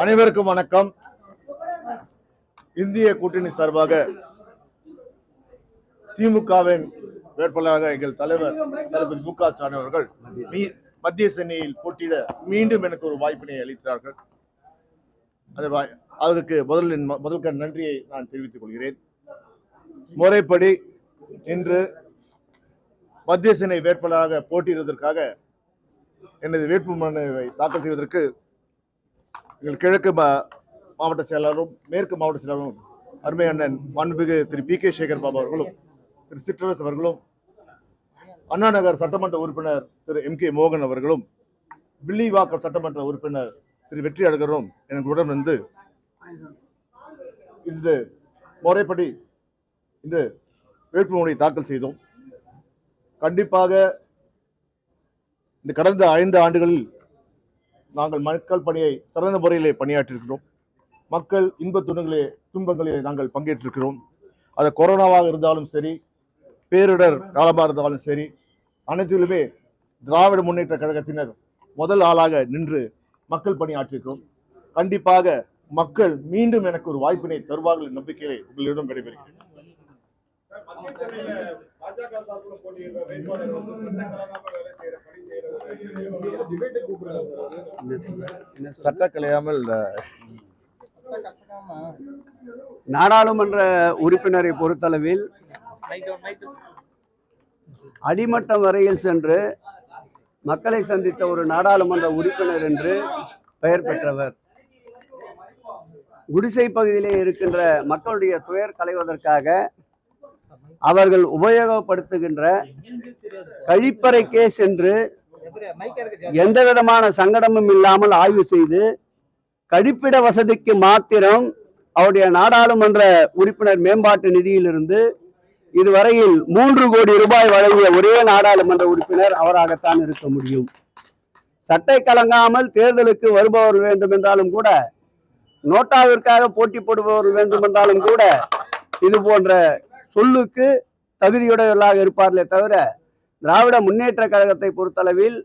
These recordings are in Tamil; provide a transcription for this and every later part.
அனைவருக்கும் வணக்கம். இந்திய கூட்டணி சார்பாக திமுகவின் வேட்பாளராக எங்கள் தலைவர் தளபதி மு க ஸ்டாலின் அவர்கள் மத்திய சென்னையில் போட்டியிட மீண்டும் எனக்கு ஒரு வாய்ப்பினை அளித்தார்கள். அதற்கு முதல் நன்றியை நான் தெரிவித்துக் கொள்கிறேன். முறைப்படி இன்று மத்திய சென்னை வேட்பாளராக போட்டியிடுவதற்காக எனது வேட்புமனுவை தாக்கல் செய்வதற்கு எங்கள் கிழக்கு மாவட்ட செயலாளரும் மேற்கு மாவட்ட செயலாளரும் அருமை அண்ணன் மாண்புமிகு திரு பி கே சேகர் பாபு அவர்களும் திரு சிற்றரசு அவர்களும் அண்ணா நகர் சட்டமன்ற உறுப்பினர் திரு எம் கே மோகன் அவர்களும் வில்லிவாக்கம் சட்டமன்ற உறுப்பினர் திரு வெற்றி அழகரும் எனக்கு உடனிருந்து இன்று முறைப்படி இன்று வேட்புமனுவை தாக்கல் செய்தோம். கண்டிப்பாக இந்த கடந்த 5 ஆண்டுகளில் நாங்கள் மக்கள் பணியை சிறந்த முறையிலே பணியாற்றிருக்கிறோம். மக்கள் துன்பங்களிலே நாங்கள் பங்கேற்றிருக்கிறோம். அது கொரோனாவாக இருந்தாலும் சரி, பேரிடர் காலமாக இருந்தாலும் சரி, அனைத்திலுமே திராவிட முன்னேற்ற கழகத்தினர் முதல் ஆளாக நின்று மக்கள் பணி ஆற்றிருக்கிறோம். கண்டிப்பாக மக்கள் மீண்டும் எனக்கு ஒரு வாய்ப்பினை தருவார்கள் நம்பிக்கையை உங்களிடம் விடைபெறுகிறேன். சட்ட கலையாமல் நாடாளுமன்ற உறுப்பினரை பொறுத்தளவில் அடிமட்டம் வரையில் சென்று மக்களை சந்தித்த ஒரு நாடாளுமன்ற உறுப்பினர் என்று பெயர் பெற்றவர். குடிசை பகுதியிலே இருக்கின்ற மக்களுடைய துயர் களைவதற்காக அவர்கள் உபயோகப்படுத்துகின்ற கழிப்பறைக்கே சென்று எந்த விதமான சங்கடமும் இல்லாமல் ஆய்வு செய்து கழிப்பிட வசதிக்கு மாத்திரம் அவருடைய நாடாளுமன்ற உறுப்பினர் மேம்பாட்டு நிதியிலிருந்து இதுவரையில் 3 கோடி ரூபாய் வழங்கிய ஒரே நாடாளுமன்ற உறுப்பினர் அவராகத்தான் இருக்க முடியும். சட்டை கலங்காமல் தேர்தலுக்கு வருபவர்கள் வேண்டும் என்றாலும் கூட, நோட்டாவிற்காக போட்டி போடுபவர்கள் வேண்டும் என்றாலும் கூட இது போன்ற சொல்லுக்கு தகுதியுடையவர்களாக இருப்பார்களே தவிர, திராவிட முன்னேற்ற கழகத்தை பொறுத்தளவில்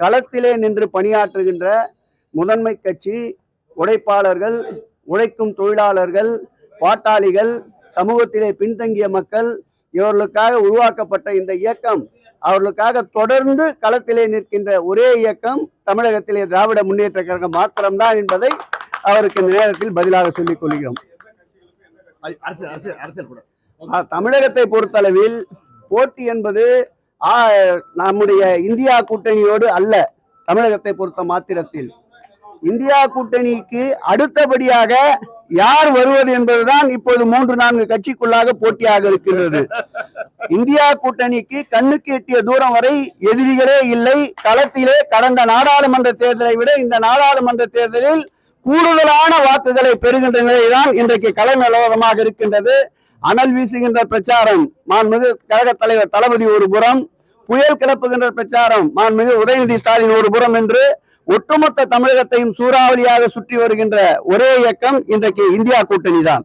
களத்திலே நின்று பணியாற்றுகின்ற முதன்மை கட்சி, உழைப்பாளர்கள், உழைக்கும் தொழிலாளர்கள், பாட்டாளிகள், சமூகத்திலே பின்தங்கிய மக்கள், இவர்களுக்காக உருவாக்கப்பட்ட இந்த இயக்கம் அவர்களுக்காக தொடர்ந்து களத்திலே நிற்கின்ற ஒரே இயக்கம் தமிழகத்திலே திராவிட முன்னேற்ற கழகம் மாத்திரம்தான் என்பதை அவருக்கு இந்த நேரத்தில் பதிலாக சொல்லிக் கொள்கிறோம். தமிழகத்தை பொறுத்தளவில் போட்டி என்பது நம்முடைய இந்தியா கூட்டணியோடு அல்ல. தமிழகத்தை பொறுத்த மாத்திரத்தில் இந்தியா கூட்டணிக்கு அடுத்தபடியாக யார் வருவது என்பதுதான் இப்போது 3-4 கட்சிக்குள்ளாக போட்டியாக இருக்கின்றது. இந்தியா கூட்டணிக்கு கண்ணுக்கு எட்டிய தூரம் வரை எதிரிகளே இல்லை. களத்திலே கடந்த நாடாளுமன்ற தேர்தலை விட இந்த நாடாளுமன்ற தேர்தலில் கூடுதலான வாக்குகளை பெறுகின்ற நிலைதான் இன்றைக்கு கள நிலவரமாக இருக்கின்றது. அனல் வீசுகின்ற பிரச்சாரம் மாண்புமிகு கழக தலைவர் தளபதி ஒரு புறம், புயல் கிளப்புகின்ற பிரச்சாரம் மாண்புமிகு உதயநிதி ஸ்டாலின் ஒரு புறம் என்று ஒட்டுமொத்த தமிழகத்தையும் சூறாவளியாக சுற்றி வருகின்ற ஒரே இயக்கம் இன்றைக்கு இந்தியா கூட்டணி தான்.